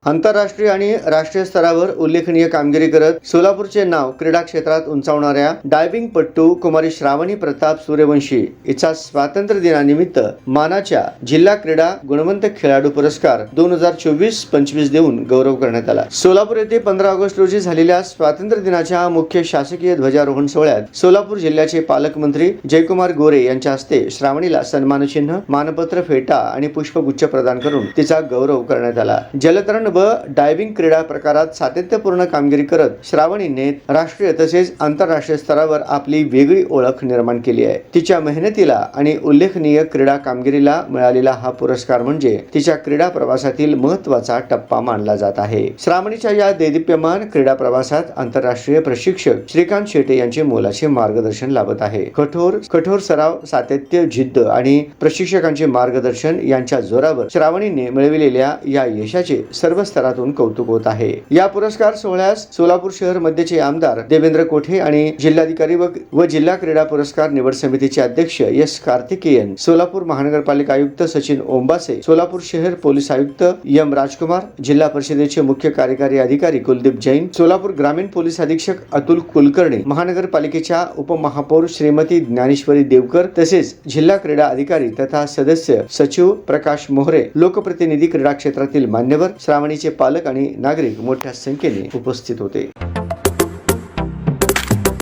आंतरराष्ट्रीय आणि राष्ट्रीय स्तरावर उल्लेखनीय कामगिरी करत सोलापूरचे नाव क्रीडा क्षेत्रात उंचावणाऱ्या डायव्हिंगपटू कुमारी श्रावणी प्रताप सूर्यवंशी हिचा स्वातंत्र्य दिनानिमित्त मानाच्या जिल्हा क्रीडा गुणवंत खेळाडू पुरस्कार 2024-25 देऊन गौरव करण्यात आला। सोलापूर येथे 15 ऑगस्ट रोजी झालेल्या स्वातंत्र्य दिनाच्या मुख्य शासकीय ध्वजारोहण सोहळ्यात सोलापूर जिल्ह्याचे पालकमंत्री जयकुमार गोरे यांच्या हस्ते श्रावणीला सन्मानचिन्ह, मानपत्र, फेटा आणि पुष्पगुच्छ प्रदान करून तिचा गौरव करण्यात आला। जलतरण व डायव्हिंग क्रीडा प्रकारात सातत्यपूर्ण कामगिरी करत श्रावणीने राष्ट्रीय तसेच आंतरराष्ट्रीय स्तरावर आपली वेगळी ओळख निर्माण केली आहे। तिच्या मेहनतीला आणि उल्लेखनीय क्रीडा कामगिरीला मिळालेला हा पुरस्कार म्हणजे तिच्या क्रीडा प्रवासातील महत्त्वाचा टप्पा मानला जात आहे। श्रावणीच्या या देदीप्यमान क्रीडा प्रवासात आंतरराष्ट्रीय प्रशिक्षक श्रीकांत शेटे यांचे मोलाचे मार्गदर्शन लाभत आहे। कठोर सराव, सातत्य, जिद्द आणि प्रशिक्षकांचे मार्गदर्शन यांच्या जोरावर श्रावणीने मिळविलेल्या या यशाचे सर्व स्तरातून कौतुक होत आहे। या पुरस्कार सोहळ्यास सोलापूर शहर मध्यचे आमदार देवेंद्र कोठे आणि जिल्हाधिकारी व जिल्हा क्रीडा पुरस्कार निवड समितीचे अध्यक्ष एस कार्तिकेयन, सोलापूर महानगरपालिका आयुक्त सचिन ओंबासे, सोलापूर शहर पोलीस आयुक्त एम राजकुमार, जिल्हा परिषदेचे मुख्य कार्यकारी अधिकारी कुलदीप जैन, सोलापूर ग्रामीण पोलीस अधीक्षक अतुल कुलकर्णी, महानगरपालिकेच्या उपमहापौर श्रीमती ज्ञानेश्वरी देवकर तसेच जिल्हा क्रीडा अधिकारी तथा सदस्य सचिव प्रकाश मोहरे, लोकप्रतिनिधी, क्रीडा क्षेत्रातील मान्यवर, श्रावणीचे पालक आणि नागरिक मोठ्या संख्येने उपस्थित होते।